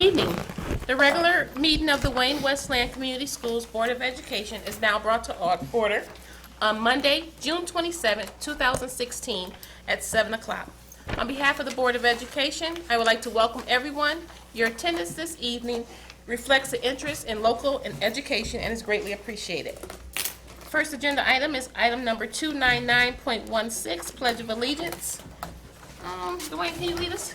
Evening. The regular meeting of the Wayne Westland Community Schools Board of Education is now brought to order on Monday, June 27, 2016 at 7 o'clock. On behalf of the Board of Education, I would like to welcome everyone. Your attendance this evening reflects the interest in local and education and is greatly appreciated. First agenda item is item number 299.16, Pledge of Allegiance. Dwayne, can you lead us?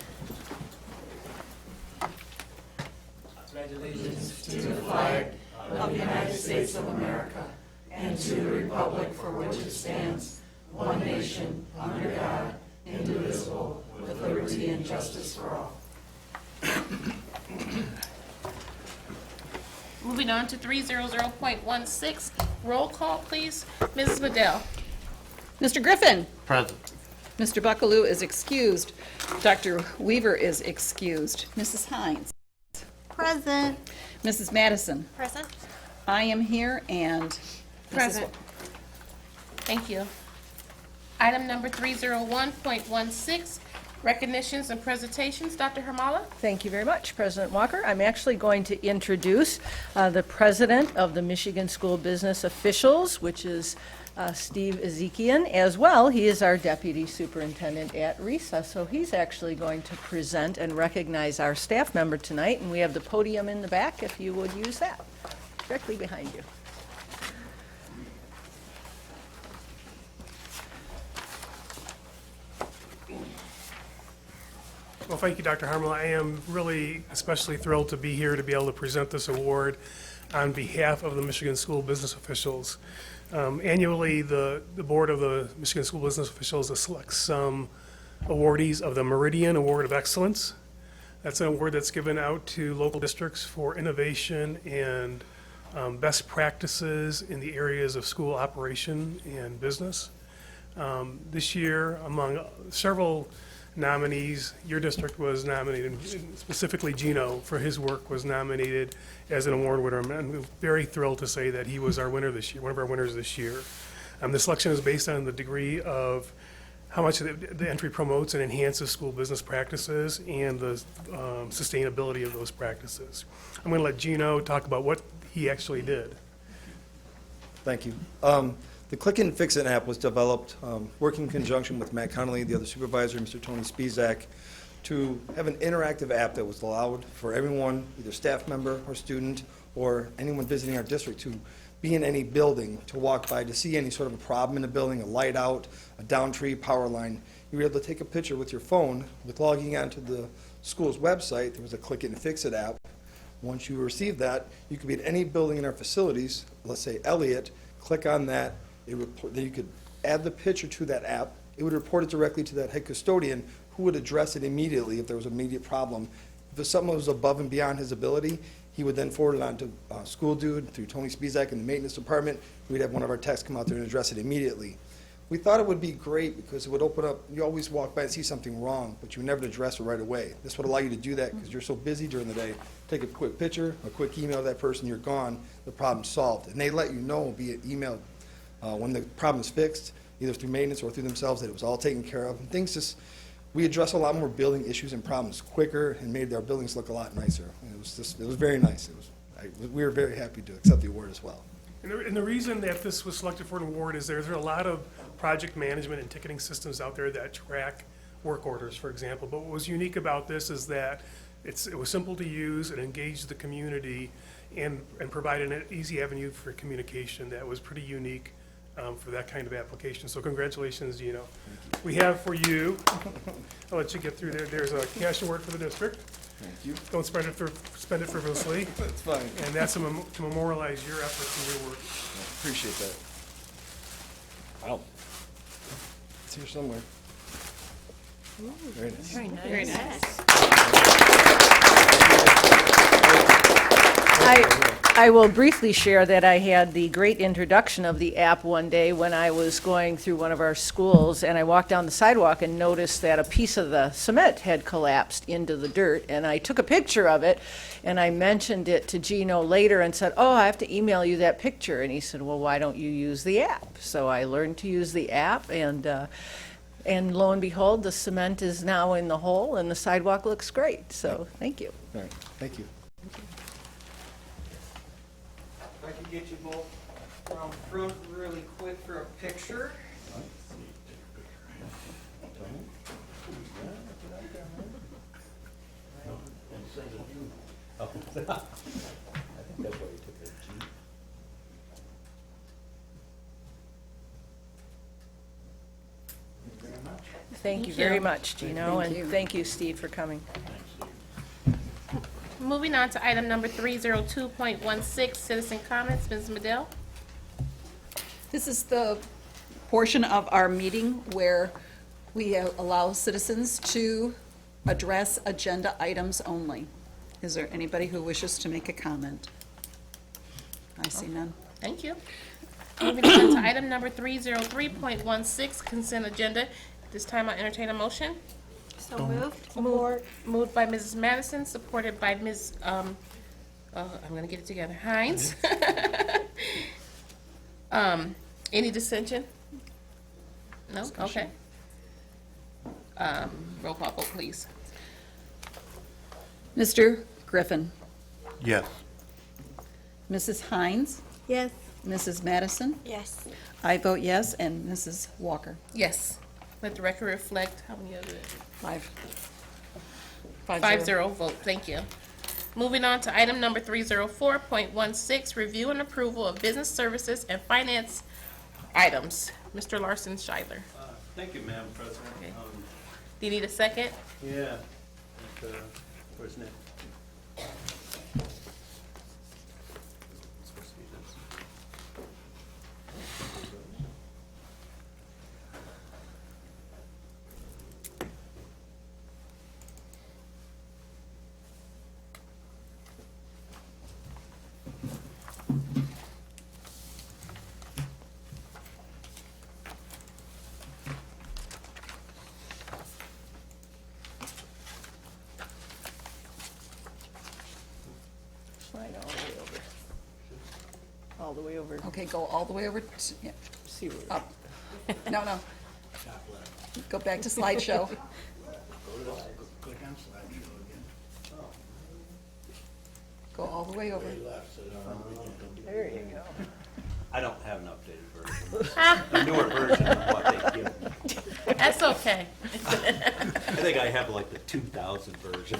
Moving on to 300.16, roll call, please. Mrs. Liddell. Mr. Griffin. Present. Mr. Buckaloo is excused. Dr. Weaver is excused. Mrs. Hines. Present. Mrs. Madison. Present. I am here and Present. Thank you. Item number 301.16, recognitions and presentations. Dr. Hermala? Thank you very much, President Walker. I'm actually going to introduce the president of the Michigan School Business Officials, which is Steve Ezekian, as well. He is our deputy superintendent at RISA, so he's actually going to present and recognize our staff member tonight, and we have the podium in the back if you would use that, directly behind you. Well, thank you, Dr. Harmel. I am really especially thrilled to be here to be able to present this award on behalf of the Michigan School Business Officials. Annually, the Board of the Michigan School Business Officials selects some awardees of the Meridian Award of Excellence. That's an award that's given out to local districts for innovation and best practices in the areas of school operation and business. This year, among several nominees, your district was nominated, specifically Gino, for his work was nominated as an award winner. I'm very thrilled to say that he was our winner this year, one of our winners this year. The selection is based on the degree of how much the entry promotes and enhances school business practices and the sustainability of those practices. I'm going to let Gino talk about what he actually did. Thank you. The Click and Fix It app was developed working in conjunction with Matt Connolly, the other supervisor, Mr. Tony Spizak, to have an interactive app that was allowed for everyone, either staff member or student, or anyone visiting our district to be in any building, to walk by, to see any sort of a problem in a building, a light out, a down tree, power line. You were able to take a picture with your phone. With logging onto the school's website, there was a Click and Fix It app. Once you received that, you could be at any building in our facilities, let's say Elliott, click on that. Then you could add the picture to that app. It would report it directly to that head custodian, who would address it immediately if there was an immediate problem. If it's something that was above and beyond his ability, he would then forward it on to School Dude through Tony Spizak in the maintenance department. We'd have one of our techs come out there and address it immediately. We thought it would be great because it would open up, you always walk by and see something wrong, but you would never address it right away. This would allow you to do that because you're so busy during the day. Take a quick picture, a quick email to that person, you're gone, the problem's solved. And they let you know via email when the problem is fixed, either through maintenance or through themselves, that it was all taken care of. And things just, we address a lot more building issues and problems quicker and made our buildings look a lot nicer. It was very nice. We were very happy to accept the award as well. And the reason that this was selected for an award is there's a lot of project management and ticketing systems out there that track work orders, for example. But what was unique about this is that it was simple to use, it engaged the community, and provided an easy avenue for communication that was pretty unique for that kind of application. So congratulations, Gino. We have for you, I'll let you get through there. There's a cash award for the district. Thank you. Don't spend it frivolously. That's fine. And that's to memorialize your efforts and your work. Appreciate that. Wow. It's here somewhere. Very nice. Very nice. I will briefly share that I had the great introduction of the app one day when I was going through one of our schools, and I walked down the sidewalk and noticed that a piece of the cement had collapsed into the dirt, and I took a picture of it, and I mentioned it to Gino later and said, oh, I have to email you that picture. And he said, well, why don't you use the app? So I learned to use the app, and And lo and behold, the cement is now in the hole and the sidewalk looks great, so thank you. All right, thank you. If I could get you both from front really quick for a picture. Thank you very much, Gino, Thank you. and thank you, Steve, for coming. Moving on to item number 302.16, citizen comments. Ms. Medill? This is the portion of our meeting where we allow citizens to address agenda items only. Is there anybody who wishes to make a comment? I see none. Thank you. Moving on to item number 303.16, consent agenda. This time I entertain a motion. So moved. Moved by Mrs. Madison, supported by Ms., I'm gonna get it together, Hines. Any dissension? No? Okay. Roll call vote, please. Mr. Griffin, Yes. Mrs. Hines, Yes. Mrs. Madison, Yes. I vote yes, and Mrs. Walker. Yes. Let the record reflect how many of it? 5. 5-0 vote, thank you. Moving on to item number 304.16, review and approval of business services and finance items. Mr. Larson Scheidler. Thank you, Madam President. Okay. Do you need a second? Yeah, where's Nick? Supposed to be this. Slide all the way over. All the way over. Okay, go all the way over to, yeah, See where up. No, no. Go back to slideshow. Go all the way over. There you go. I don't have an updated version. A newer version of what they give me. That's okay. I think I have like the 2000 version.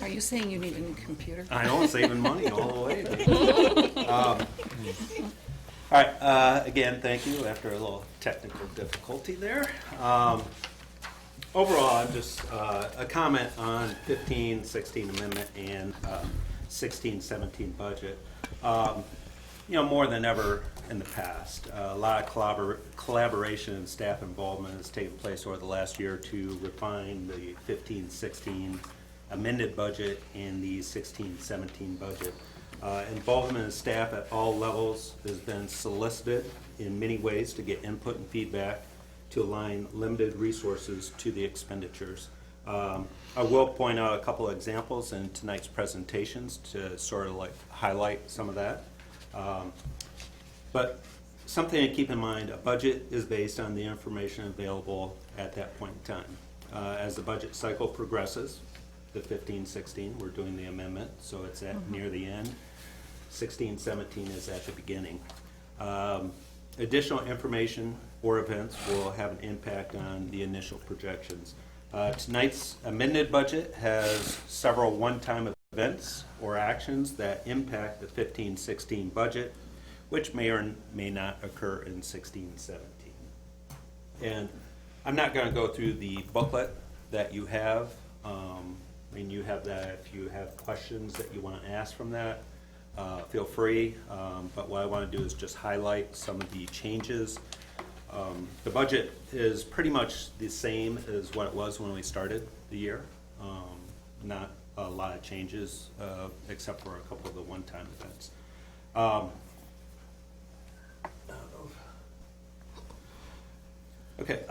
Are you saying you need a new computer? I know, saving money all the way. baby. All right, again, thank you after a little technical difficulty there. Overall, I'm just a comment on 15-16 amendment and 16-17 budget. You know, more than ever in the past, a lot of collaboration and staff involvement has taken place over the last year to refine the 15-16 amended budget and the 16-17 budget. Involvement of staff at all levels has been solicited in many ways to get input and feedback to align limited resources to the expenditures. I will point out a couple of examples in tonight's presentations to sort of like highlight some of that. But something to keep in mind, a budget is based on the information available at that point in time. As the budget cycle progresses, the 15-16, we're doing the amendment, so it's at near the end. 16-17 is at the beginning. Additional information or events will have an impact on the initial projections. Tonight's amended budget has several one-time events or actions that impact the 15-16 budget, which may or may not occur in 16-17. And I'm not going to go through the booklet that you have. I mean, you have that. If you have questions that you want to ask from that, feel free. But what I want to do is just highlight some of the changes. The budget is pretty much the same as what it was when we started the year. Not a lot of changes, except for a couple of the one-time events. Okay,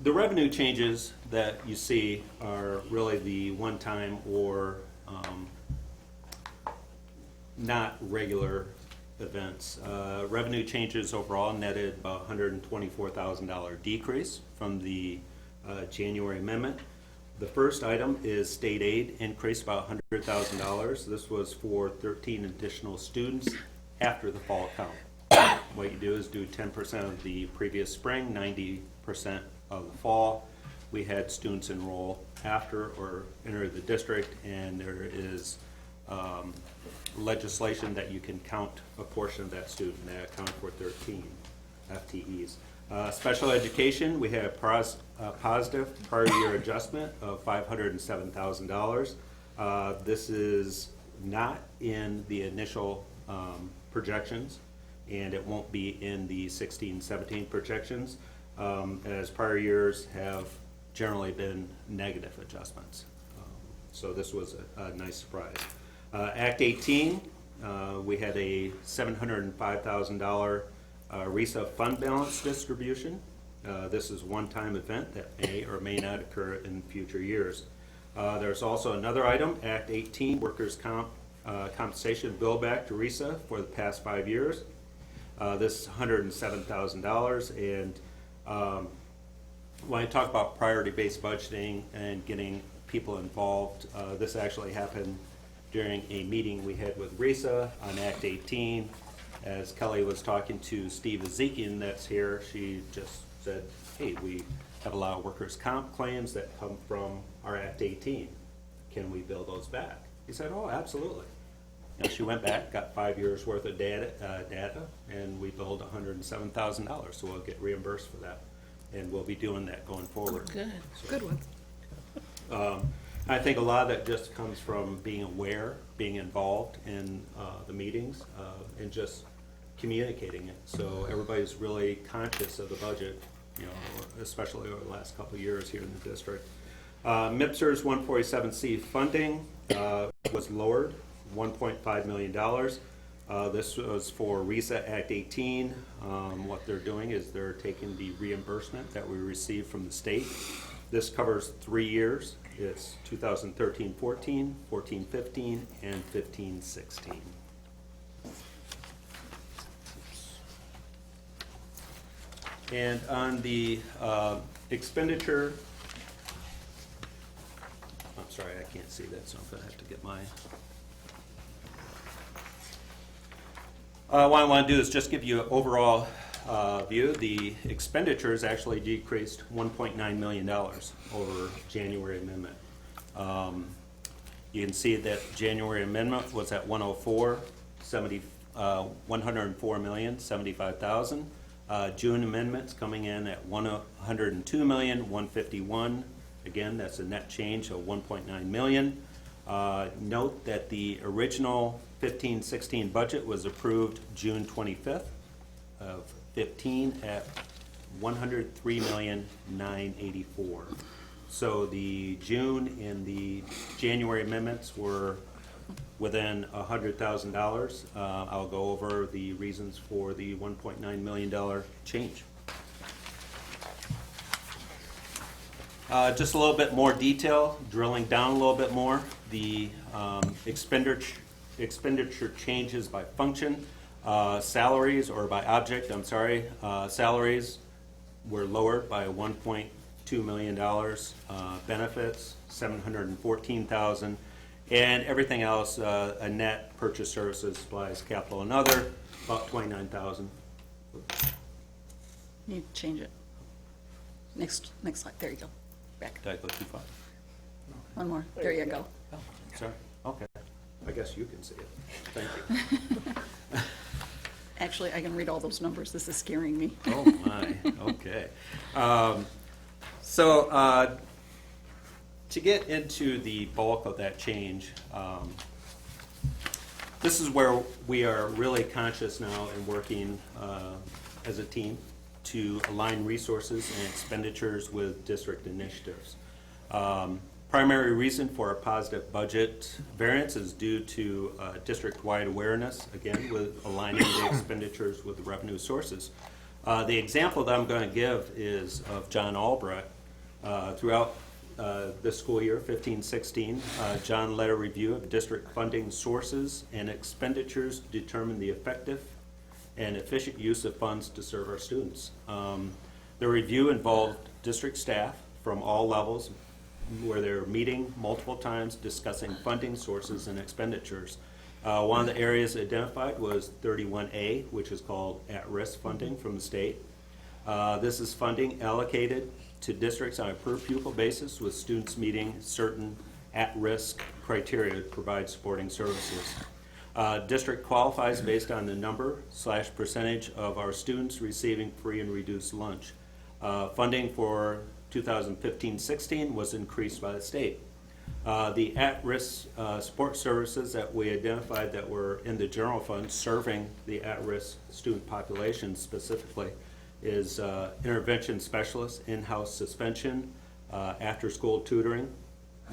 the revenue changes that you see are really the one-time or not regular events. Revenue changes overall netted about $124,000 decrease from the January amendment. The first item is state aid increased about $100,000. This was for 13 additional students after the fall count. What you do is do 10% of the previous spring, 90% of the fall. We had students enroll after or enter the district, and there is legislation that you can count a portion of that student. That accounted for 13 FTEs. Special education, we had a positive prior year adjustment of $507,000. This is not in the initial projections, and it won't be in the 16-17 projections, as prior years have generally been negative adjustments. So this was a nice surprise. Act 18, we had a $705,000 RESA fund balance distribution. This is a one-time event that may or may not occur in future years. There's also another item, Act 18, workers' compensation bill back to RESA for the past 5 years. This is $107,000, and when I talk about priority-based budgeting and getting people involved, this actually happened during a meeting we had with RESA on Act 18. As Kelly was talking to Steve Ezekian that's here, she just said, hey, we have a lot of workers' comp claims that come from our Act 18. Can we bill those back? He said, oh, absolutely. And she went back, got 5 years worth of data, and we billed $107,000, so we'll get reimbursed for that. And we'll be doing that going forward. Good. Good one. I think a lot of that just comes from being aware, being involved in the meetings, and just communicating it. So everybody's really conscious of the budget, you know, especially over the last couple of years here in the district. MIPSR's 147C funding was lowered, $1.5 million. This was for RESA Act 18. What they're doing is they're taking the reimbursement that we received from the state. This covers 3 years. It's 2013-14, 14-15, and 15-16. And on the expenditure, I'm sorry, I can't see that, so I'm going to have to get my... what I want to do is just give you an overall view. The expenditures actually decreased $1.9 million over January amendment. You can see that January amendment was at 104,075,000. June amendment's coming in at 102,151,000. Again, that's a net change of 1.9 million. Note that the original 15-16 budget was approved June 25th of 15 at 103,984,000. So the June and the January amendments were within $100,000. I'll go over the reasons for the $1.9 million change. Just a little bit more detail, drilling down a little bit more. The expenditure changes by function. Salaries, or by object, I'm sorry. Salaries were lowered by $1.2 million. Benefits, $714,000. And everything else, a net purchase services, supplies, capital, and other, about $29,000. You change it. Next slide, there you go. Back. Did I go too far? One more, there you go. Sorry? Okay. I guess you can see it. Thank you. Actually, I can read all those numbers, this is scaring me. Oh, my, okay. So to get into the bulk of that change, this is where we are really conscious now and working as a team to align resources and expenditures with district initiatives. Primary reason for a positive budget variance is due to district-wide awareness, again, with aligning the expenditures with the revenue sources. The example that I'm going to give is of John Albrecht. Throughout this school year, 15-16, John led a review of district funding sources and expenditures to determine the effective and efficient use of funds to serve our students. The review involved district staff from all levels where they're meeting multiple times discussing funding sources and expenditures. One of the areas identified was 31A, which is called at-risk funding from the state. This is funding allocated to districts on a per-pupil basis with students meeting certain at-risk criteria to provide supporting services. District qualifies based on the number/percentage of our students receiving free and reduced lunch. Funding for 2015-16 was increased by the state. The at-risk support services that we identified that were in the general fund serving the at-risk student population specifically is intervention specialists, in-house suspension, after-school tutoring,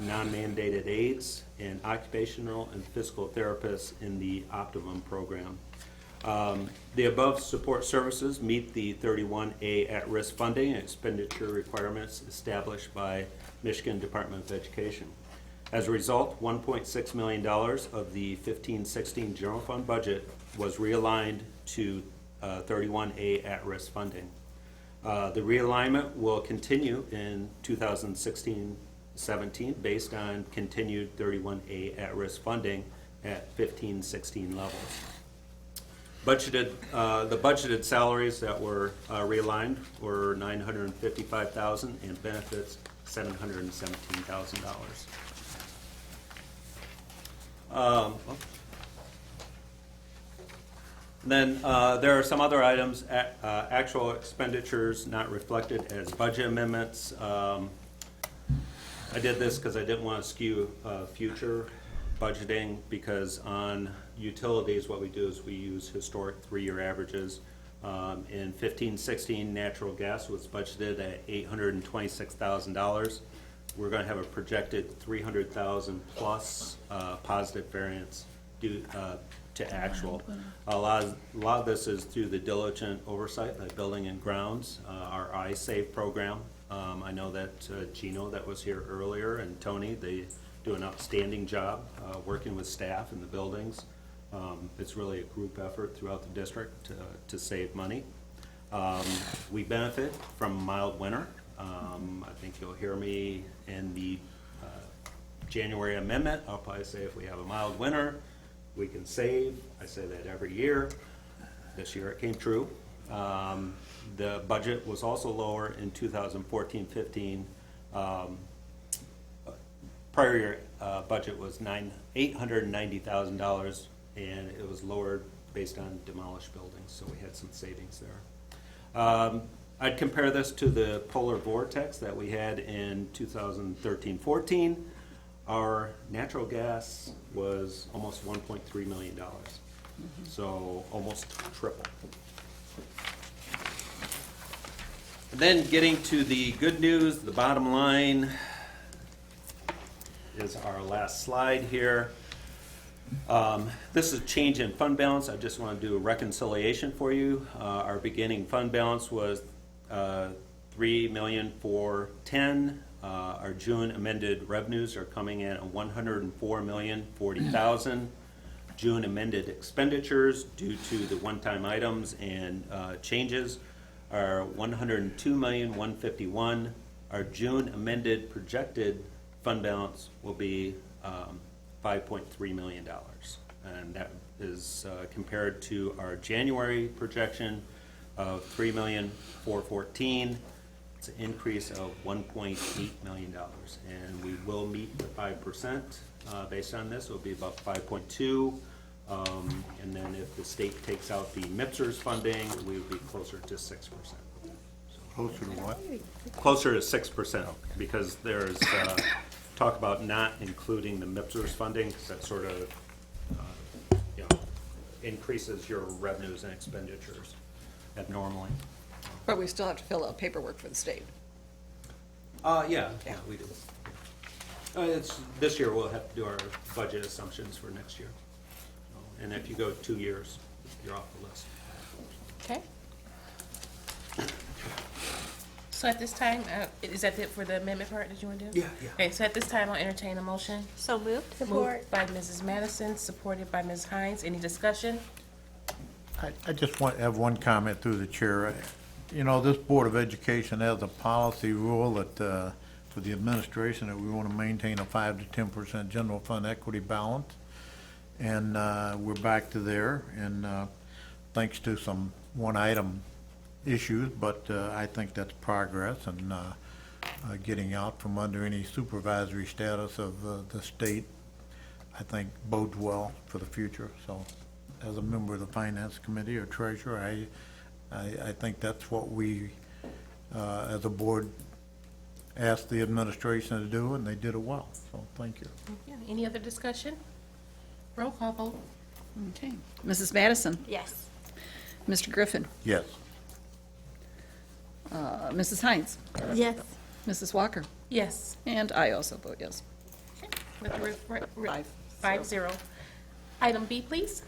non-mandated aids, and occupational and physical therapists in the Optimum program. The above support services meet the 31A at-risk funding and expenditure requirements established by Michigan Department of Education. As a result, $1.6 million of the 15-16 general fund budget was realigned to 31A at-risk funding. The realignment will continue in 2016-17 based on continued 31A at-risk funding at 15-16 levels. The budgeted salaries that were realigned were $955,000 and benefits $717,000. Then there are some other items, actual expenditures not reflected as budget amendments. I did this because I didn't want to skew future budgeting, because on utilities what we do is we use historic 3-year averages. In 15-16, natural gas was budgeted at $826,000. We're going to have a projected $300,000 plus positive variance due to actual. A lot of this is through the diligent oversight by Building and Grounds, our iSave program. I know that Gino that was here earlier and Tony, they do an outstanding job working with staff in the buildings. It's really a group effort throughout the district to save money. We benefit from a mild winter. I think you'll hear me in the January amendment. I'll probably say if we have a mild winter, we can save. I say that every year. This year it came true. The budget was also lower in 2014-15. Prior year budget was $890,000, and it was lowered based on demolished buildings, so we had some savings there. I'd compare this to the polar vortex that we had in 2013-14. Our natural gas was almost $1.3 million, so almost triple. And then getting to the good news, the bottom line is our last slide here. This is a change in fund balance. I just want to do a reconciliation for you. Our beginning fund balance was $3,410,000. Our June amended revenues are coming in at $104,040,000. June amended expenditures due to the one-time items and changes are $102,151,000. Our June amended projected fund balance will be $5.3 million, and that is compared to our January projection of $3,414,000. It's an increase of $1.8 million, and we will meet the 5%. Based on this, it will be about 5.2, and then if the state takes out the MIPSRS funding, we would be closer to 6%. Closer to what? Closer to 6%, because there's talk about not including the MIPSRS funding, because that sort of increases your revenues and expenditures abnormally. But we still have to fill out paperwork for the state. Yeah, we do. This year we'll have to do our budget assumptions for next year. And if you go 2 years, you're off the list. Okay. So at this time, is that it for the amendment part that you want to do? Yeah, yeah. Okay, so at this time, I'll entertain a motion. So moved. Moved by Mrs. Madison, supported by Ms. Hines. Any discussion? I just want to have one comment through the chair. You know, this Board of Education has a policy rule that, for the administration, that we want to maintain a 5 to 10% general fund equity balance. And we're back to there, and thanks to some one-item issues, but I think that's progress, and getting out from under any supervisory status of the state, I think bodes well for the future. So as a member of the Finance Committee or Treasurer, I think that's what we, as a board, asked the administration to do, and they did it well. So thank you. Yeah, any other discussion? Roll call vote. Okay. Mrs. Madison? Yes. Mr. Griffin? Yes. Mrs. Hines? Yes. Mrs. Walker? Yes. And I also vote yes. With the 5-0. 5-0. Item B, please.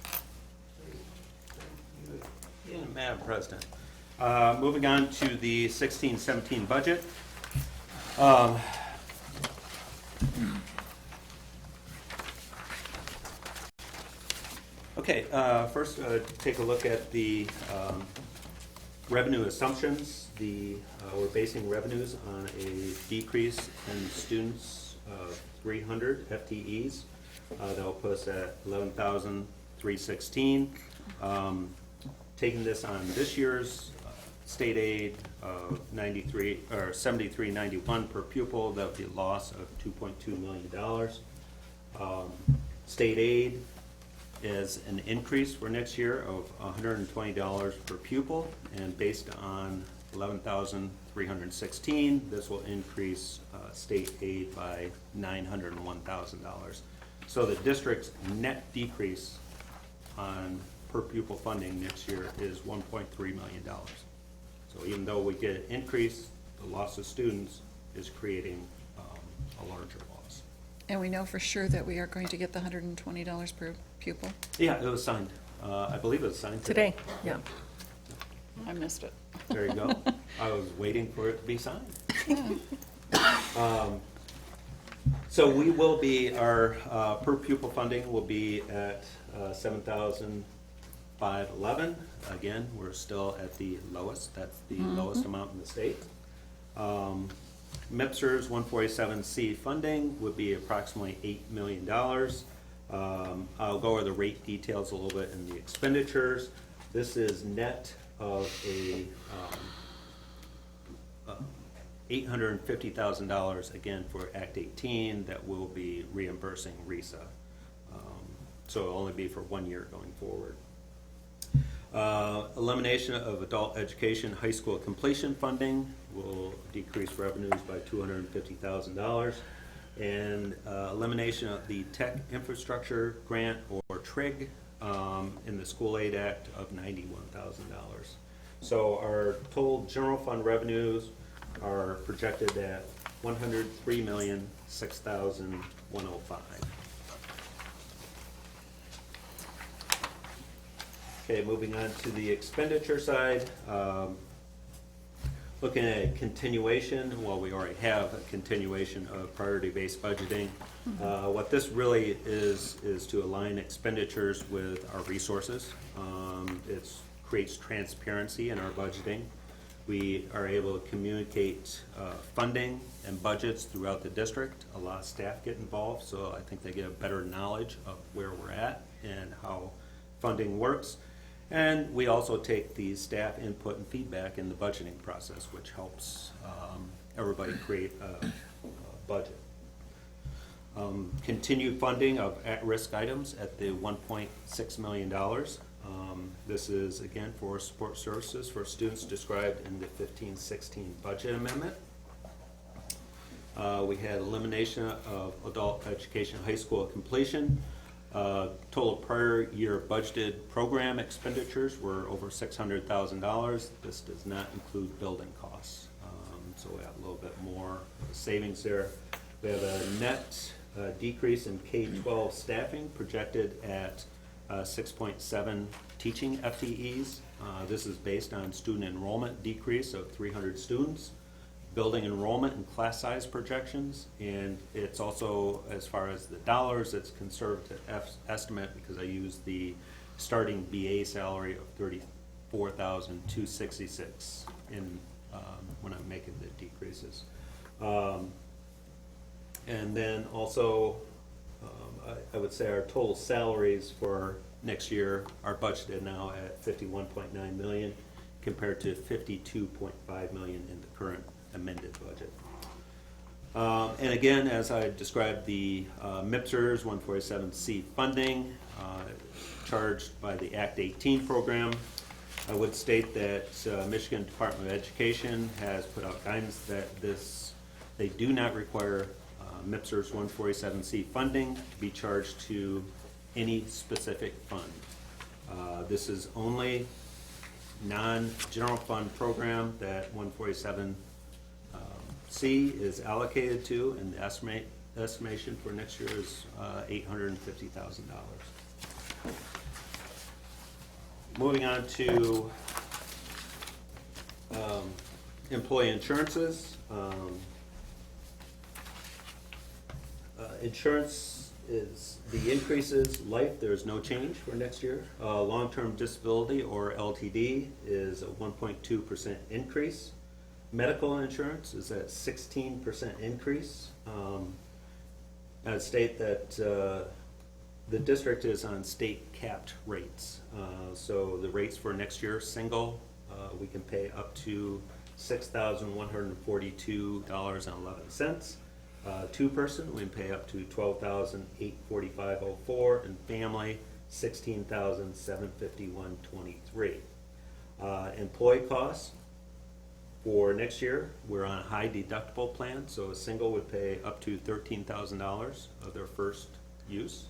Yeah, Madam President. Moving on to the 16-17 budget. Okay, first, take a look at the revenue assumptions. We're basing revenues on a decrease in students of 300 FTEs. That'll put us at 11,316. Taking this on this year's state aid of 73.91 per pupil, that would be a loss of $2.2 million. State aid is an increase for next year of $120 per pupil, and based on 11,316, this will increase state aid by $901,000. So the district's net decrease on per pupil funding next year is $1.3 million. So even though we get an increase, the loss of students is creating a larger loss. And we know for sure that we are going to get the $120 per pupil. Yeah, it was signed. I believe it was signed Today, yeah. I missed it. There you go. I was waiting for it to be signed. So we will be, our per pupil funding will be at $7,511. Again, we're still at the lowest. That's the lowest amount in the state. MIPSR's 147C funding would be approximately $8 million. I'll go over the rate details a little bit in the expenditures. This is net of a $850,000, again, for Act 18 that will be reimbursing RESA. So it'll only be for 1 year going forward. Elimination of adult education high school completion funding will decrease revenues by $250,000. And elimination of the Tech Infrastructure Grant, or TRIG, in the School Aid Act of $91,000. So our total general fund revenues are projected at $103,006,105. Okay, moving on to the expenditure side. Looking at a continuation, well, we already have a continuation of priority-based budgeting. What this really is to align expenditures with our resources. It creates transparency in our budgeting. We are able to communicate funding and budgets throughout the district. A lot of staff get involved, so I think they get a better knowledge of where we're at and how funding works. And we also take the staff input and feedback in the budgeting process, which helps everybody create a budget. Continued funding of at-risk items at the $1.6 million. This is, again, for support services for students described in the 15-16 budget amendment. We had elimination of adult education high school completion. Total prior year budgeted program expenditures were over $600,000. This does not include building costs. So we have a little bit more savings there. We have a net decrease in K-12 staffing projected at 6.7 teaching FTEs. This is based on student enrollment decrease of 300 students. building enrollment and class size projections, and it's also, as far as the dollars, it's conservative estimate because I used the starting BA salary of $34,266 in, when I'm making the decreases. And then also, I would say our total salaries for next year are budgeted now at $51.9 million compared to $52.5 million in the current amended budget. And again, as I described, the MIPSers 147C funding charged by the Act 18 program. I would state that Michigan Department of Education has put out guidance that they do not require MIPSers 147C funding to be charged to any specific fund. This is only non-general fund program that 147C is allocated to, and the estimation for next year is $850,000. Moving on to employee insurances. Insurance is, the increases, life, there's no change for next year. Long-term disability, or LTD, is a 1.2% increase. Medical insurance is at 16% increase. I'd state that the district is on state capped rates. So the rates for next year, single, we can pay up to $6,142.11. Two-person, we can pay up to $12,845.04, and family, $16,751.23. Employee costs for next year, we're on a high deductible plan, so a single would pay up to $13,000 of their first use.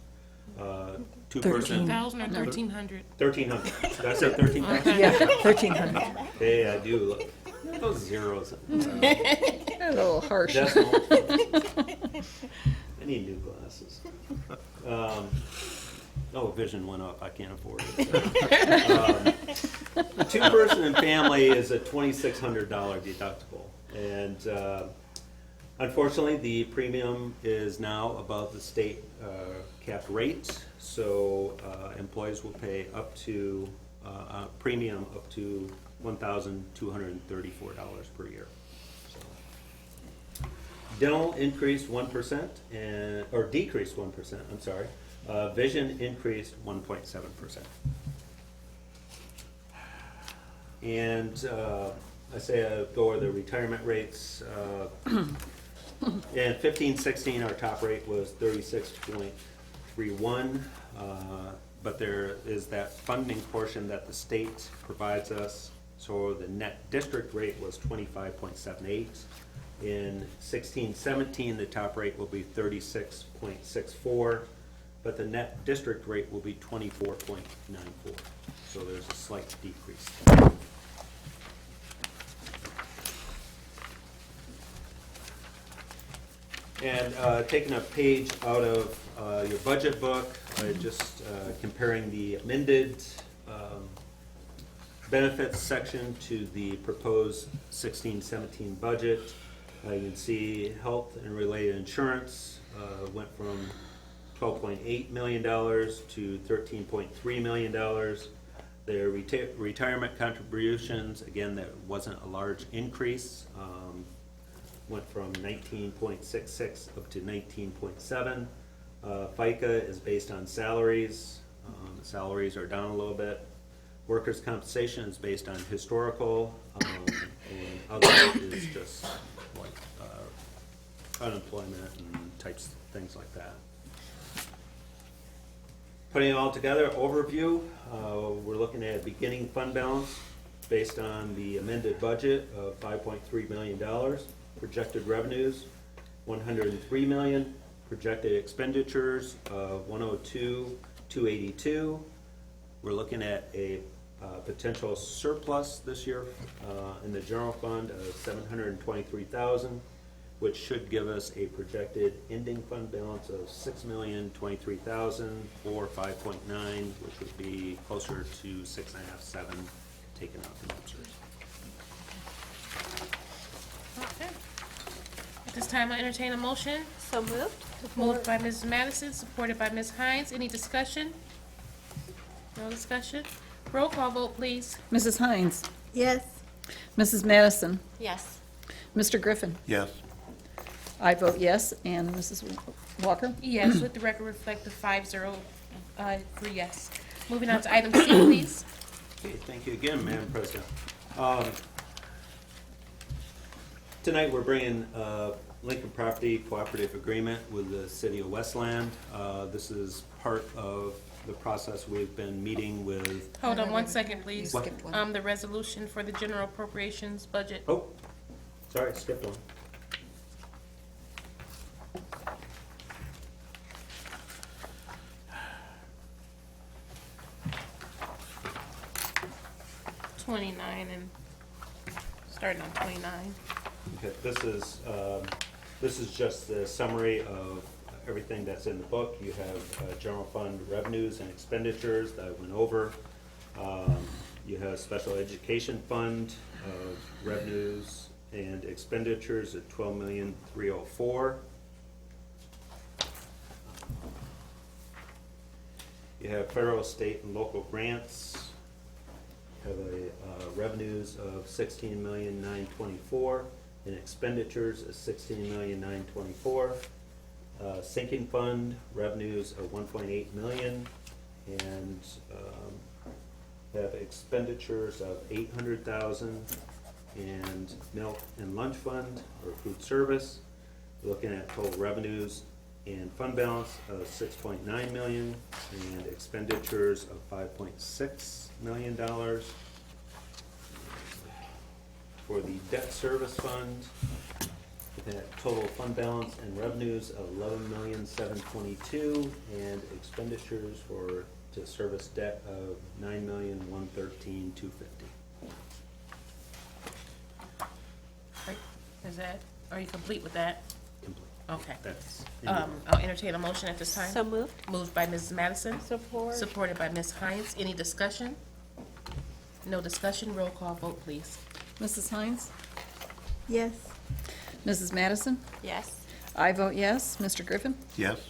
Two-person, 1,000 or 1,300? 1,300. Did I say 13,000? Yeah, 1,300. Hey, I do look. Those zeros. A little harsh. Decimal. I need new glasses. Vision went up. I can't afford it. Two-person and family is a $2,600 deductible, and unfortunately, the premium is now above the state capped rate. So employees will pay up to a premium up to $1,234 per year. So, dental increased 1% or decreased 1%. I'm sorry. Vision increased 1.7%. And I say I go over the retirement rates. In 15-16, our top rate was 36.31. But there is that funding portion that the state provides us. So the net district rate was 25.78. In 16-17, the top rate will be 36.64, but the net district rate will be 24.94. So there's a slight decrease. And taking a page out of your budget book, just comparing the amended benefits section to the proposed 16-17 budget. You can see health and related insurance went from $12.8 million to $13.3 million. Their retirement contributions, again, that wasn't a large increase, went from 19.66 up to 19.7. FICA is based on salaries. The salaries are down a little bit. Workers' compensation is based on historical, and other is just like unemployment and things like that. Putting it all together, overview, we're looking at a beginning fund balance based on the amended budget of $5.3 million. Projected revenues, $103 million. Projected expenditures of $102,282. We're looking at a potential surplus this year in the general fund of $723,000, which should give us a projected ending fund balance of $6,023,000 or 5.9, which would be closer to 6.5, 7, taking out the MIPSers. Okay. At this time, I entertain a motion. So moved. Moved by Mrs. Madison, supported by Ms. Hines. Any discussion? No discussion? Roll call vote, please. Mrs. Hines, Yes. Mrs. Madison, Yes. Mr. Griffin. Yes. I vote yes, and Mrs. Walker? Yes, let the record reflect the 5-0 for yes. Moving on to item C, please. Okay, thank you again, Madam President. Tonight, we're bringing Lincoln Property Cooperative Agreement with the City of Westland. This is part of the process we've been meeting with. Hold on one second, please. What? Skipped one. The resolution for the general appropriations budget. Oh, sorry, skipped one. '29 and starting on 29. Okay, this is just the summary of everything that's in the book. You have general fund revenues and expenditures that I went over. You have special education fund revenues and expenditures at $12,304,000. You have federal, state, and local grants. Have revenues of $16,924,000 and expenditures of $16,924,000. Sinking fund revenues of $1.8 million and have expenditures of $800,000 and milk and lunch fund or food service. Looking at total revenues and fund balance of $6.9 million and expenditures of $5.6 million. For the debt service fund, that total fund balance and revenues of $11,722,000 and expenditures to service debt of $9,113,250. Are you complete with that? Complete. Okay. That's. I'll entertain a motion at this time. So moved. Moved by Mrs. Madison, Support. supported by Ms. Hines. Any discussion? No discussion. Roll call vote, please. Mrs. Hines, Yes. Mrs. Madison, Yes. I vote yes, Mr. Griffin, Yes.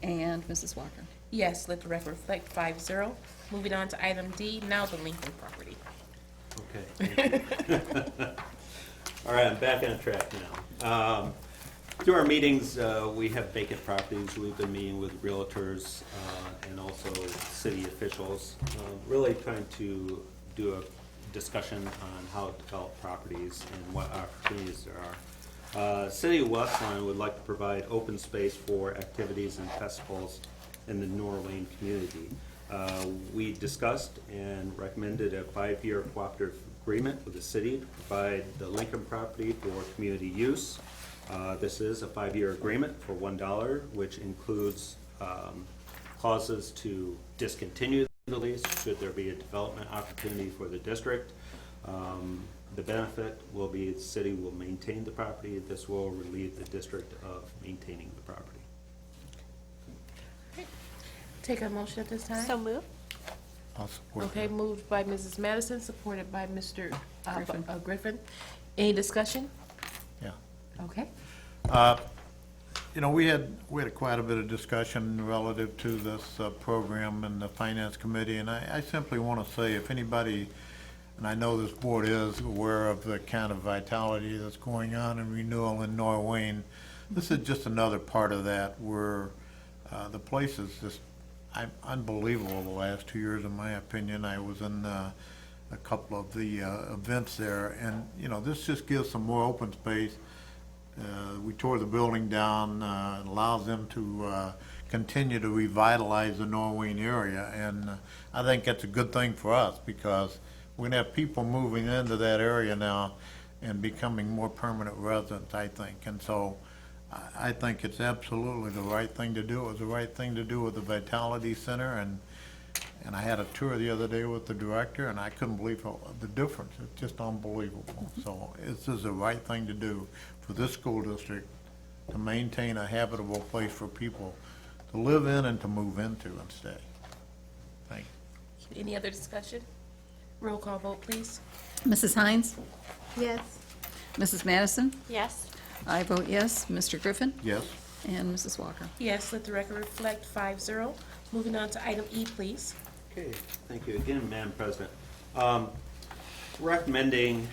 and Mrs. Walker. Yes, let the record reflect 5-0. Moving on to item D, now the Lincoln property. Okay. All right, I'm back on track now. Through our meetings, we have vacant properties. We've been meeting with realtors and also city officials, really trying to do a discussion on how to develop properties and what opportunities there are. City of Westland would like to provide open space for activities and festivals in the Norwayne community. We discussed and recommended a 5-year cooperative agreement with the city to provide the Lincoln property for community use. This is a 5-year agreement for $1, which includes clauses to discontinue the lease should there be a development opportunity for the district. The benefit will be the city will maintain the property. This will relieve the district of maintaining the property. Take a motion at this time. So moved. I'll support Okay, that. moved by Mrs. Madison, supported by Mr. Griffin. Griffin. Any discussion? Yeah. Okay. You know, we had quite a bit of discussion relative to this program in the Finance Committee, and I simply want to say, if anybody, and I know this board is aware of the kind of vitality that's going on in renewal in Norwayne, this is just another part of that where the place is just unbelievable the last 2 years, in my opinion. I was in a couple of the events there, and, you know, this just gives some more open space. We tore the building down, it allows them to continue to revitalize the Norwayne area, and I think that's a good thing for us, because we're gonna have people moving into that area now and becoming more permanent residents, I think. And so I think it's absolutely the right thing to do. It was the right thing to do with the Vitality Center, and I had a tour the other day with the director, and I couldn't believe the difference. It's just unbelievable. So this is the right thing to do for this school district, to maintain a habitable place for people to live in and to move into and stay. Thank you. Any other discussion? Roll call vote, please. Mrs. Hines, Yes. Mrs. Madison, Yes. I vote yes. Mr. Griffin? Yes. And Mrs. Walker? Yes, let the record reflect 5-0. Moving on to item E, please. Okay, thank you again, Madam President. Recommending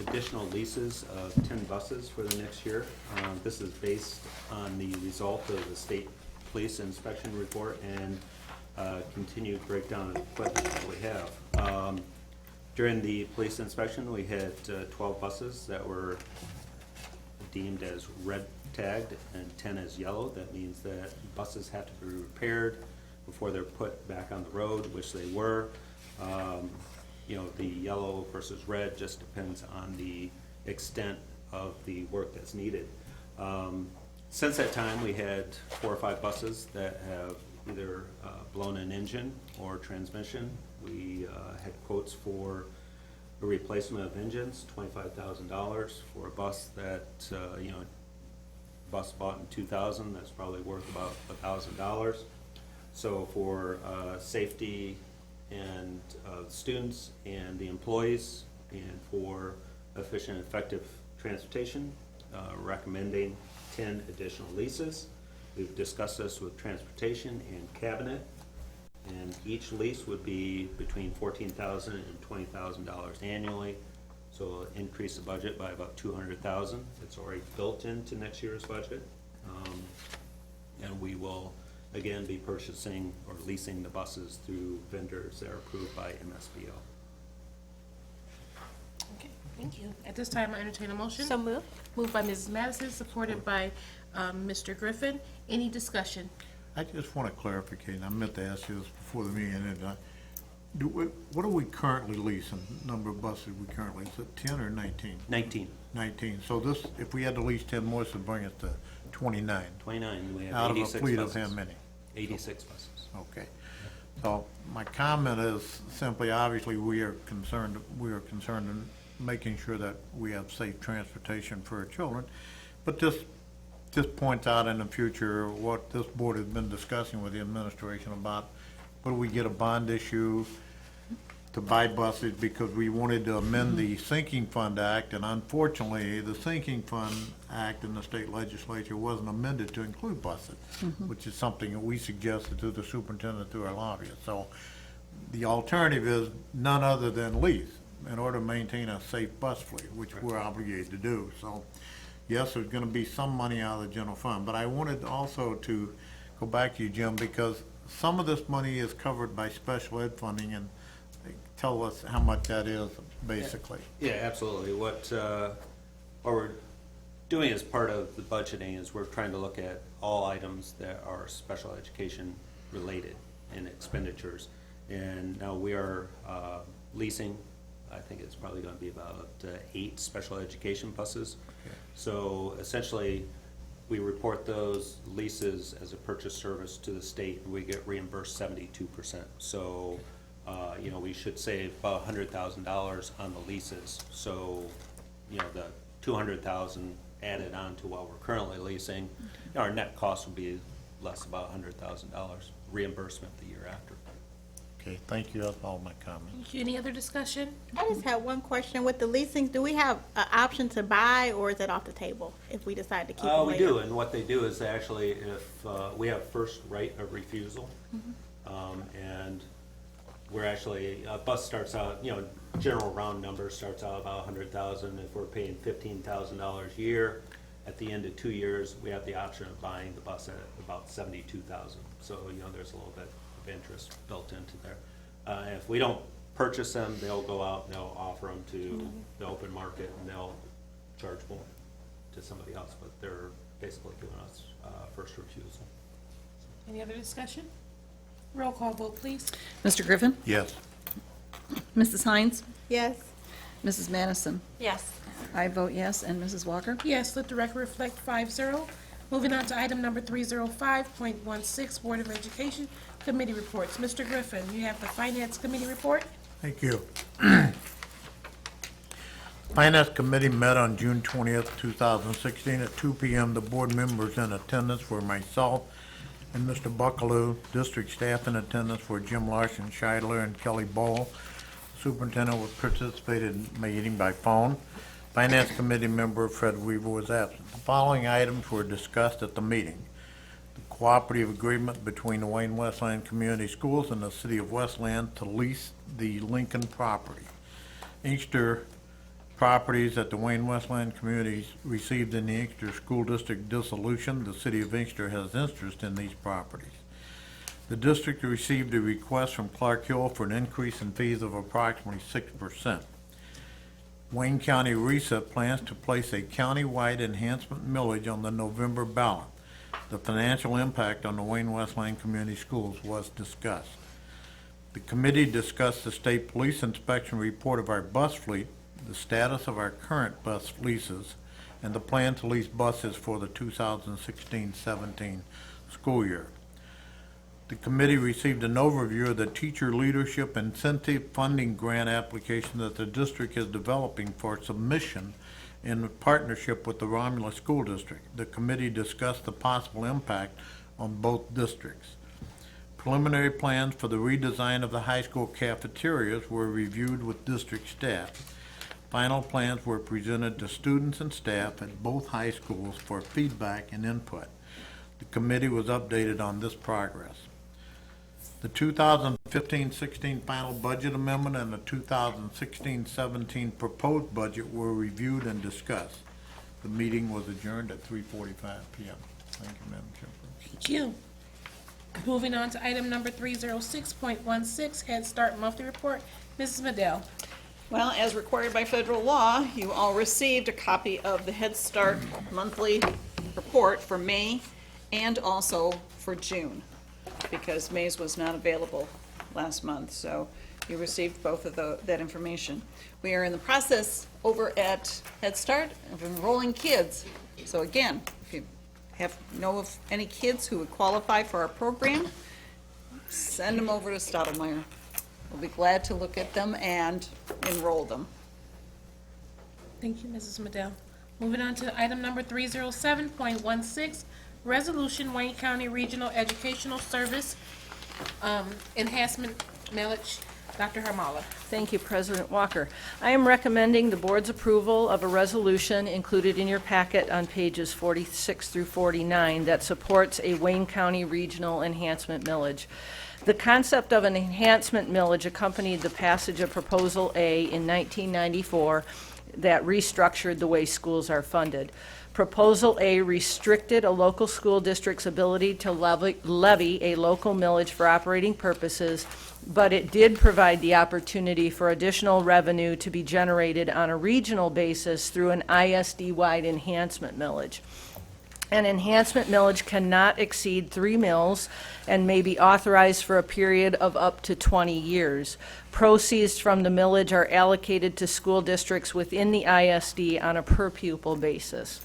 additional leases of 10 buses for the next year. This is based on the result of the state police inspection report and continued breakdown of equipment that we have. During the police inspection, we had 12 buses that were deemed as red tagged and 10 as yellow. That means that buses have to be repaired before they're put back on the road, which they were. You know, the yellow versus red just depends on the extent of the work that's needed. Since that time, we had 4 or 5 buses that have either blown an engine or transmission. We had quotes for a replacement of engines, $25,000 for a bus that, you know, bus bought in 2000, that's probably worth about $1,000. So for safety and students and the employees, and for efficient, effective transportation, recommending 10 additional leases. We've discussed this with transportation and cabinet, and each lease would be between $14,000 and $20,000 annually. So it'll increase the budget by about $200,000. It's already built into next year's budget. And we will, again, be purchasing or leasing the buses through vendors that are approved by MSBO. Okay, thank you. At this time, I entertain a motion. So moved. Moved by Mrs. Madison, supported by Mr. Griffin. Any discussion? I just want a clarification. I meant to ask you this before the meeting ended. What are we currently leasing, number of buses we currently, is it 10 or 19? 19. 19. So this, if we had to lease 10 more, this would bring us to 29. 29, we have Out of a 86 fleet buses. of how many? 86 buses. Okay. So my comment is simply, obviously, we are concerned in making sure that we have safe transportation for our children. But this points out in the future what this board has been discussing with the administration about, what do we get a bond issue to buy buses, because we wanted to amend the Sinking Fund Act, and unfortunately, the Sinking Fund Act in the state legislature wasn't amended to include buses, which is something that we suggested to the superintendent through our lobbyists. So the alternative is none other than lease in order to maintain a safe bus fleet, which we're obligated to do. So yes, there's gonna be some money out of the general fund, but I wanted also to go back to you, Jim, because some of this money is covered by special ed funding, and tell us how much that is, basically. Yeah, absolutely. What we're doing as part of the budgeting is we're trying to look at all items that are special education related in expenditures. And now we are leasing, I think it's probably going to be about 8 special education buses. Okay. So essentially, we report those leases as a purchase service to the state, and we get reimbursed 72%. So you know, we should save about $100,000 on the leases. So, you know, the $200,000 added on to what we're currently leasing, our net cost would be less, about $100,000 reimbursement the year after. Okay, thank you, that's all my comments. Thank you. Any other discussion? I just have one question. With the leasing, do we have an option to buy, or is it off the table if we decide to keep it? We do, and what they do is actually, if we have first right of refusal, and we're actually, a bus starts out, you know, general round number starts out about 100,000. If we're paying $15,000 a year, at the end of 2 years, we have the option of buying the bus at about 72,000. So, you know, there's a little bit of interest built into there. If we don't purchase them, they'll go out and they'll offer them to the open market, and they'll charge more to somebody else, but they're basically giving us first refusal. Any other discussion? Roll call vote, please. Mr. Griffin? Yes. Mrs. Hines? Yes. Mrs. Madison? Yes. I vote yes. And Mrs. Walker? Yes, let the record reflect 5-0. Moving on to item number 305.16, Board of Education Committee Reports. Mr. Griffin, you have the Finance Committee report. Thank you. Finance Committee met on June 20th, 2016 at 2 p.m. The board members in attendance were myself and Mr. Buckaloo. District staff in attendance were Jim Larson, Scheidler, and Kelly Ball. Superintendent was participated in the meeting by phone. Finance Committee member Fred Weaver was absent. The following items were discussed at the meeting. The cooperative agreement between the Wayne Westland Community Schools and the City of Westland to lease the Lincoln property. Inkster properties that the Wayne Westland communities received in the Inkster School District dissolution. The City of Inkster has interest in these properties. The district received a request from Clark Hill for an increase in fees of approximately 6%. Wayne County RESA plans to place a county-wide enhancement millage on the November ballot. The financial impact on the Wayne Westland Community Schools was discussed. The committee discussed the state police inspection report of our bus fleet, the status of our current bus leases, and the plan to lease buses for the 2016-17 school year. The committee received an overview of the teacher leadership incentive funding grant application that the district is developing for submission in partnership with the Romulus School District. The committee discussed the possible impact on both districts. Preliminary plans for the redesign of the high school cafeterias were reviewed with district staff. Final plans were presented to students and staff at both high schools for feedback and input. The committee was updated on this progress. The 2015-16 final budget amendment and the 2016-17 proposed budget were reviewed and discussed. The meeting was adjourned at 3:45 p.m. Thank you, Madam Chair. Thank you. Moving on to item number 306.16, Head Start Monthly Report. Mrs. Madell. Well, as required by federal law, you all received a copy of the Head Start monthly report for May and also for June, because May's was not available last month, so you received both of that information. We are in the process over at Head Start of enrolling kids. So again, if you know of any kids who would qualify for our program, send them over to Stottlemyre. We'll be glad to look at them and enroll them. Thank you, Mrs. Madell. Moving on to item number 307.16, Resolution Wayne County Regional Educational Service Enhancement Millage. Dr. Harmala. Thank you, President Walker. I am recommending the board's approval of a resolution included in your packet on pages 46 through 49 that supports a Wayne County Regional Enhancement Millage. The concept of an enhancement millage accompanied the passage of Proposal A in 1994 that restructured the way schools are funded. Proposal A restricted a local school district's ability to levy a local millage for operating purposes, but it did provide the opportunity for additional revenue to be generated on a regional basis through an ISD-wide enhancement millage. An enhancement millage cannot exceed 3 mills and may be authorized for a period of up to 20 years. Proceeds from the millage are allocated to school districts within the ISD on a per-pupil basis.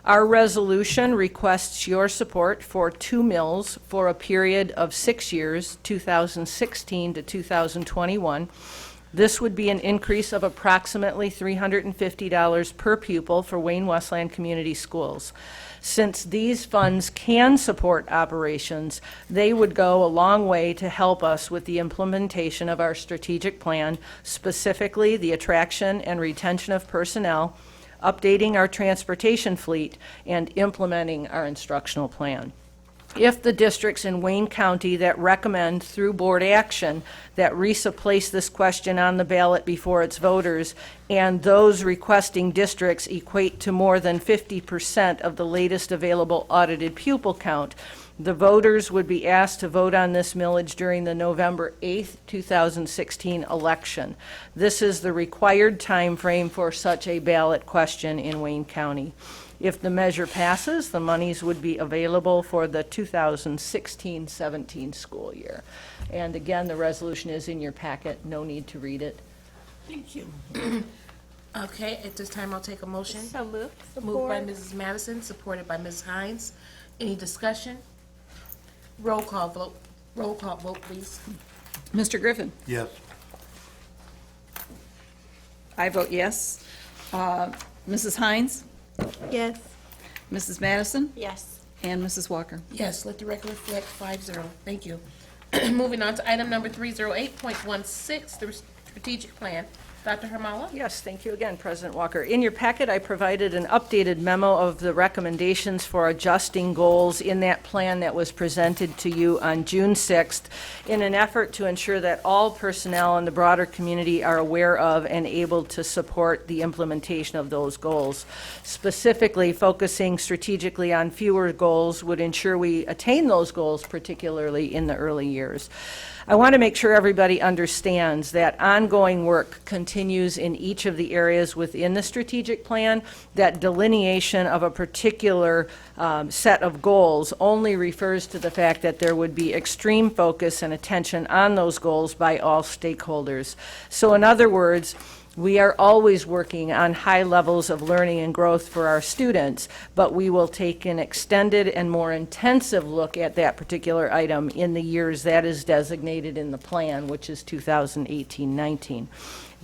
Our resolution requests your support for 2 mills for a period of 6 years, 2016 to 2021. This would be an increase of approximately $350 per pupil for Wayne Westland Community Schools. Since these funds can support operations, they would go a long way to help us with the implementation of our strategic plan, specifically the attraction and retention of personnel, updating our transportation fleet, and implementing our instructional plan. If the districts in Wayne County that recommend through board action that RESA place this question on the ballot before its voters, and those requesting districts equate to more than 50% of the latest available audited pupil count, the voters would be asked to vote on this millage during the November 8th, 2016 election. This is the required time frame for such a ballot question in Wayne County. If the measure passes, the monies would be available for the 2016-17 school year. And again, the resolution is in your packet. No need to read it. Thank you. Okay, at this time, I'll take a motion. So moved. Moved by Support. Mrs. Madison, supported by Ms. Hines. Any discussion? Roll call vote, please. Mr. Griffin? Yes. I vote yes. Mrs. Hines? Yes. Mrs. Madison? Yes. And Mrs. Walker? Yes, let the record reflect 5-0. Thank you. Moving on to item number 308.16, the strategic plan. Dr. Harmala? Yes, thank you again, President Walker. In your packet, I provided an updated memo of the recommendations for adjusting goals in that plan that was presented to you on June 6th in an effort to ensure that all personnel in the broader community are aware of and able to support the implementation of those goals. Specifically, focusing strategically on fewer goals would ensure we attain those goals, particularly in the early years. I want to make sure everybody understands that ongoing work continues in each of the areas within the strategic plan. That delineation of a particular set of goals only refers to the fact that there would be extreme focus and attention on those goals by all stakeholders. So in other words, we are always working on high levels of learning and growth for our students, but we will take an extended and more intensive look at that particular item in the years that is designated in the plan, which is 2018-19.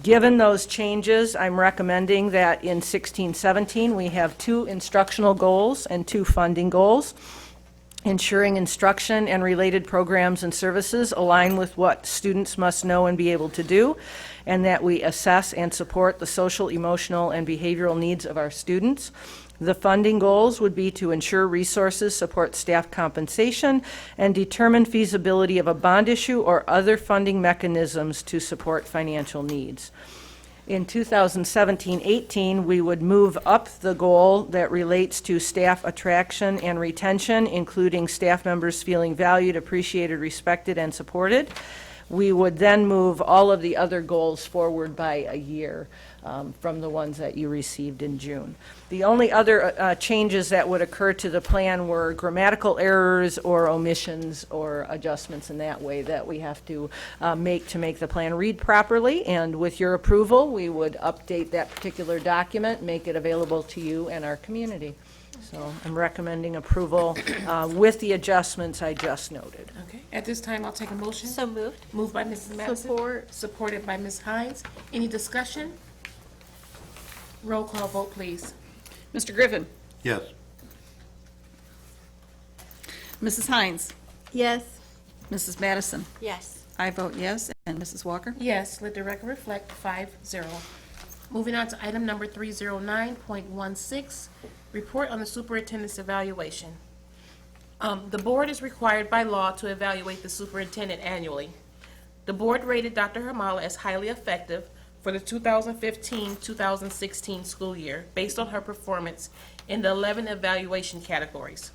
Given those changes, I'm recommending that in 16-17 we have 2 instructional goals and 2 funding goals. Ensuring instruction and related programs and services align with what students must know and be able to do, and that we assess and support the social, emotional, and behavioral needs of our students. The funding goals would be to ensure resources support staff compensation and determine feasibility of a bond issue or other funding mechanisms to support financial needs. In 2017-18, we would move up the goal that relates to staff attraction and retention, including staff members feeling valued, appreciated, respected, and supported. We would then move all of the other goals forward by a year from the ones that you received in June. The only other changes that would occur to the plan were grammatical errors or omissions or adjustments in that way that we have to make the plan read properly. And with your approval, we would update that particular document, make it available to you and our community. So I'm recommending approval with the adjustments I just noted. Okay, at this time, I'll take a motion. So moved. Moved by Mrs. Madison. Support. Supported by Ms. Hines. Any discussion? Roll call vote, please. Mr. Griffin? Yes. Mrs. Hines? Yes. Mrs. Madison? Yes. I vote yes. And Mrs. Walker? Yes, let the record reflect 5-0. Moving on to item number 309.16, report on the superintendent's evaluation. The board is required by law to evaluate the superintendent annually. The board rated Dr. Harmala as highly effective for the 2015-2016 school year based on her performance in the 11 evaluation categories.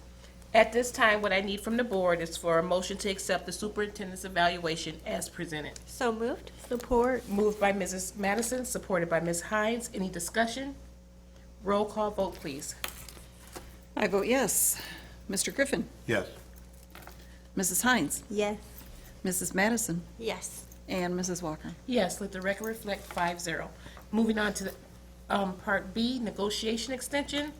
At this time, what I need from the board is for a motion to accept the superintendent's evaluation as presented. So moved. Support. Moved by Mrs. Madison, supported by Ms. Hines. Any discussion? Roll call vote, please. I vote yes. Mr. Griffin? Yes. Mrs. Hines? Yes. Mrs. Madison? Yes. And Mrs. Walker? Yes, let the record reflect 5-0. Moving on to the, Part B, negotiation extension.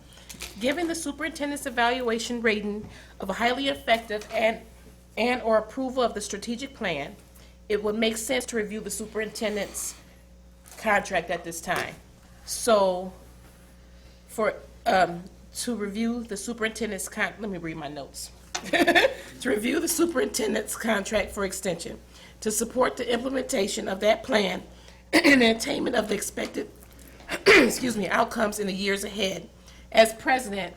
Given the superintendent's evaluation rating of a highly effective and/or approval of the strategic plan, it would make sense to review the superintendent's contract at this time. So, to review the superintendent's let me read my notes. To review the superintendent's contract for extension, to support the implementation of that plan and the attainment of the expected, outcomes in the years ahead. As president,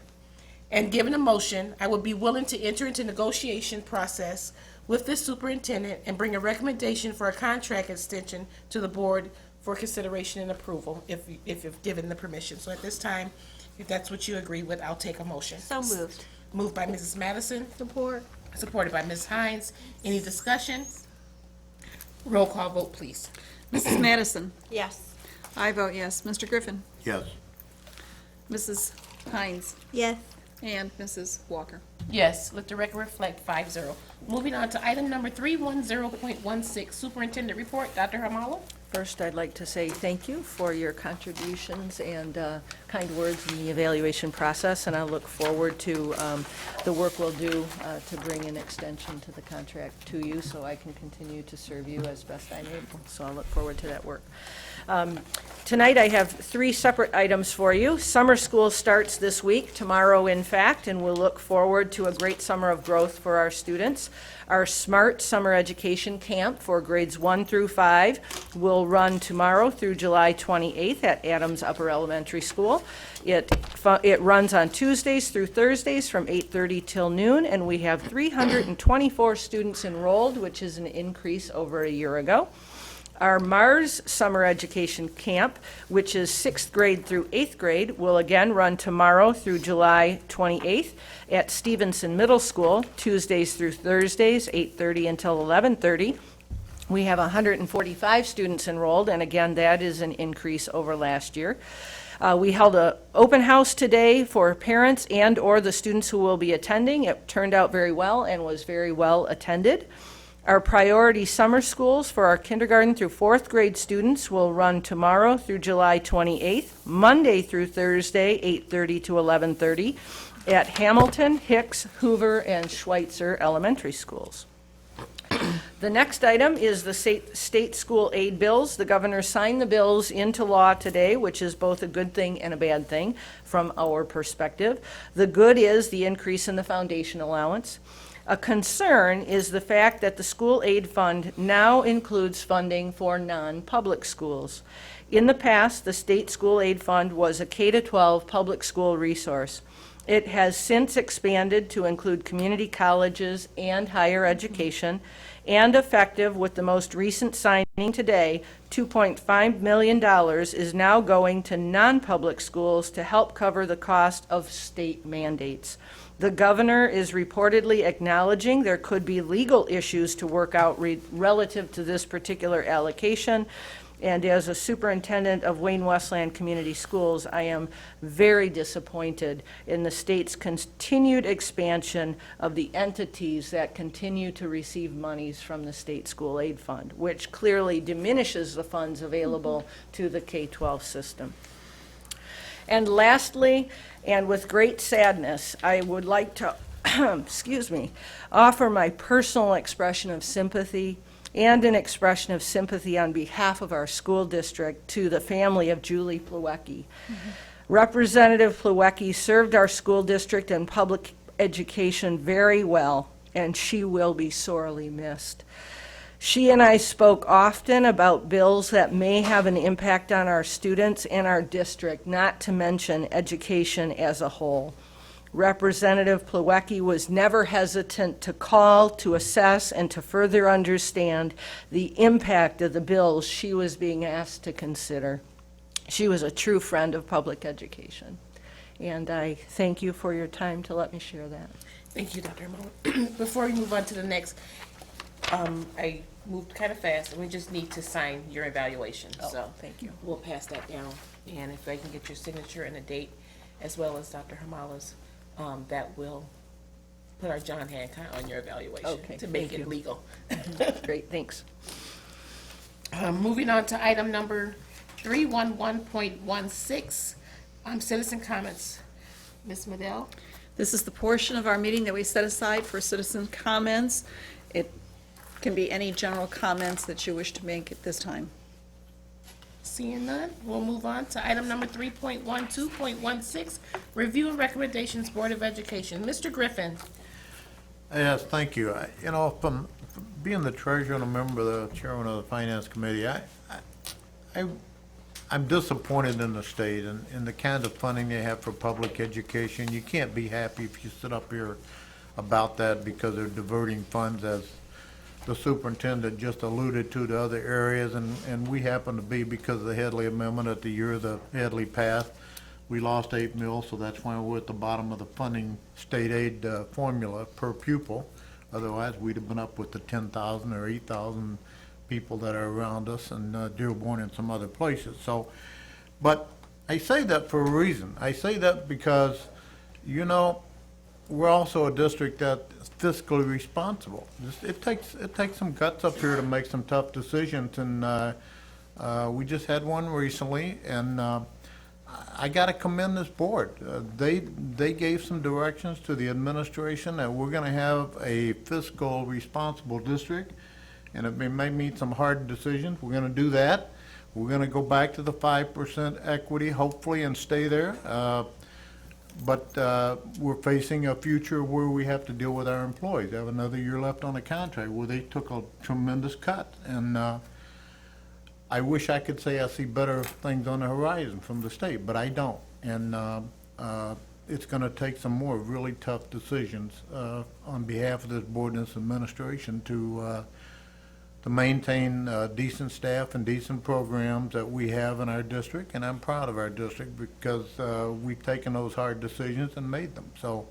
and given a motion, I would be willing to enter into negotiation process with the superintendent and bring a recommendation for a contract extension to the board for consideration and approval, if you've given the permission. So at this time, if that's what you agree with, I'll take a motion. So moved. Moved by Mrs. Madison, Support. supported by Ms. Hines. Any discussion? Roll call vote, please. Mrs. Madison? Yes. I vote yes. Mr. Griffin? Yes. Mrs. Hines? Yes. And Mrs. Walker? Yes, let the record reflect 5-0. Moving on to item number 310.16, Superintendent Report. Dr. Harmala? First, I'd like to say thank you for your contributions and kind words in the evaluation process, and I look forward to the work we'll do to bring an extension to the contract to you so I can continue to serve you as best I'm able. So I look forward to that work. Tonight, I have 3 separate items for you. Summer school starts this week, tomorrow in fact, and we'll look forward to a great summer of growth for our students. Our SMART Summer Education Camp for grades 1 through 5 will will run tomorrow through July 28th at Adams Upper Elementary School. It runs on Tuesdays through Thursdays from 8:30 till noon, and we have 324 students enrolled, which is an increase over a year ago. Our Mars Summer Education Camp, which is 6th grade through 8th grade, will again run tomorrow through July 28th at Stevenson Middle School, Tuesdays through Thursdays, 8:30 until 11:30. We have 145 students enrolled, and again, that is an increase over last year. We held an open house today for parents and/or the students who will be attending. It turned out very well and was very well attended. Our priority summer schools for our kindergarten through 4th grade students will run tomorrow through July 28th, Monday through Thursday, 8:30 to 11:30, at Hamilton, Hicks, Hoover, and Schweitzer Elementary Schools. The next item is the state school aid bills. The governor signed the bills into law today, which is both a good thing and a bad thing from our perspective. The good is the increase in the foundation allowance. A concern is the fact that the school aid fund now includes funding for non-public schools. In the past, the state school aid fund was a K-12 public school resource. It has since expanded to include community colleges and higher education, and effective with the most recent signing today, $2.5 million is now going to non-public schools to help cover the cost of state mandates. The governor is reportedly acknowledging there could be legal issues to work out relative to this particular allocation. And as a superintendent of Wayne Westland Community Schools, I am very disappointed in the state's continued expansion of the entities that continue to receive monies from the state school aid fund, which clearly diminishes the funds available to the K-12 system. And lastly, and with great sadness, I would like to, offer my personal expression of sympathy and an expression of sympathy on behalf of our school district to the family of Julie Plawecki. Representative Plawecki served our school district and public education very well, and she will be sorely missed. She and I spoke often about bills that may have an impact on our students and our district, not to mention education as a whole. Representative Plawecki was never hesitant to call, to assess, and to further understand the impact of the bills she was being asked to consider. She was a true friend of public education. And I thank you for your time to let me share that. Thank you, Dr. Mo. Before we move on to the next, I moved kind of fast, and we just need to sign your evaluation, so. Thank you. We'll pass that down, and if I can get your signature and a date, as well as Dr. Hamala's, that will put our John Hancock on your evaluation. Okay, to make thank it you. legal. Great, thanks. Moving on to item number 311.16, citizen comments. Ms. Madell? This is the portion of our meeting that we set aside for citizen comments. It can be any general comments that you wish to make at this time. Seeing none, we'll move on to item number 3.12.16, review and recommendations, Board of Education. Mr. Griffin? Yes, thank you. From being the treasurer and a member of the chairman of the finance committee, I'm disappointed in the state and the kind of funding they have for public education. You can't be happy if you sit up here about that because they're diverting funds, as the superintendent just alluded to other areas, and we happen to be, because of the Headley Amendment at the year the Headley passed, we lost 8 mil, so that's why we're at the bottom of the funding state aid formula per pupil. Otherwise, we'd have been up with the 10,000 or 8,000 people that are around us, and Dearborn and some other places. So, but I say that for a reason. I say that because, we're also a district that's fiscally responsible. It takes some guts up here to make some tough decisions, and we just had one recently, and I got to commend this board. They gave some directions to the administration that we're going to have a fiscal responsible district, and it may mean some hard decisions. We're going to do that. We're going to go back to the 5% equity, hopefully, and stay there. But we're facing a future where we have to deal with our employees. They have another year left on the contract where they took a tremendous cut. And I wish I could say I see better things on the horizon from the state, but I don't. And it's going to take some more really tough decisions on behalf of this board and this administration to maintain decent staff and decent programs that we have in our district. And I'm proud of our district because we've taken those hard decisions and made them. So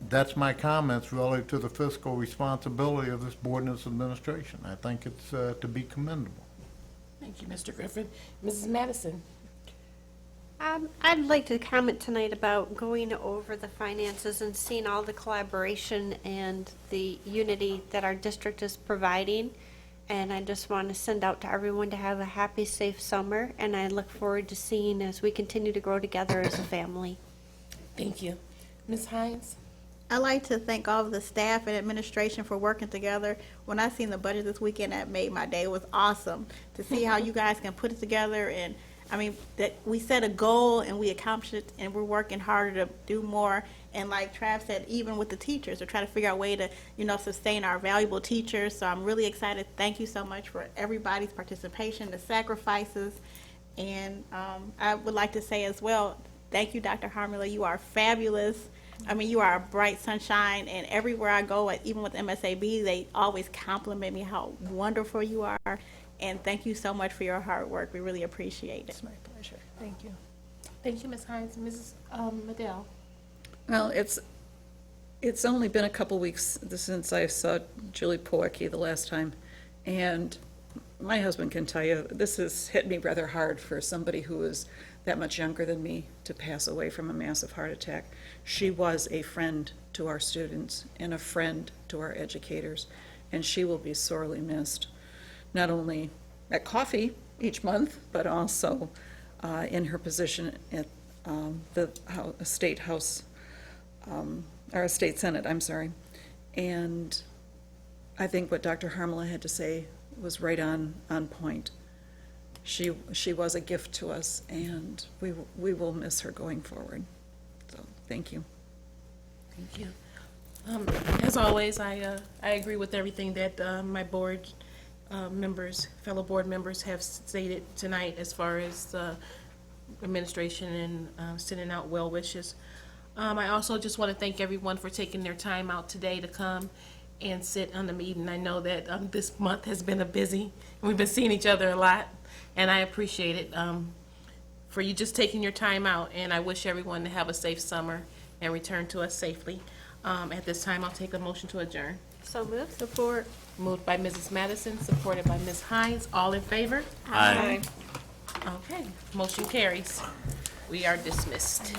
that's my comments relative to the fiscal responsibility of this board and this administration. I think it's to be commendable. Thank you, Mr. Griffin. Mrs. Madison? I'd like to comment tonight about going over the finances and seeing all the collaboration and the unity that our district is providing. And I just want to send out to everyone to have a happy, safe summer. And I look forward to seeing as we continue to grow together as a family. Thank you. Ms. Hines? I'd like to thank all of the staff and administration for working together. When I seen the budget this weekend, that made my day. It was awesome to see how you guys can put it together. And I mean, that we set a goal and we accomplished it, and we're working harder to do more. And like Trav said, even with the teachers, we're trying to figure out a way to, sustain our valuable teachers. So I'm really excited. Thank you so much for everybody's participation, the sacrifices. And I would like to say as well, thank you, Dr. Harmula. You are fabulous. I mean, you are a bright sunshine, and everywhere I go, even with MSAB, they always compliment me how wonderful you are. And thank you so much for your hard work. We really appreciate it. It's my pleasure. Thank you. Thank you, Ms. Hines. Mrs. Madell? Well, it's only been a couple weeks since I saw Julie Poecki the last time, and my husband can tell you, this has hit me rather hard for somebody who is that much younger than me to pass away from a massive heart attack. She was a friend to our students and a friend to our educators, and she will be sorely missed, not only at coffee each month, but also in her position at the state house, or state senate, I'm sorry. And I think what Dr. Harmala had to say was right on point. She was a gift to us, and we will miss her going forward. So, thank you. Thank you. As always, I agree with everything that my board members, fellow board members have stated tonight as far as administration and sending out well wishes. I also just want to thank everyone for taking their time out today to come and sit on the meeting. I know that this month has been a busy, and we've been seeing each other a lot, and I appreciate it for you just taking your time out, and I wish everyone to have a safe summer and return to us safely. At this time, I'll take a motion to adjourn. So moved. Support. Moved by Mrs. Madison, supported by Ms. Hines. All in favor? Aye. Okay, motion carries. We are dismissed.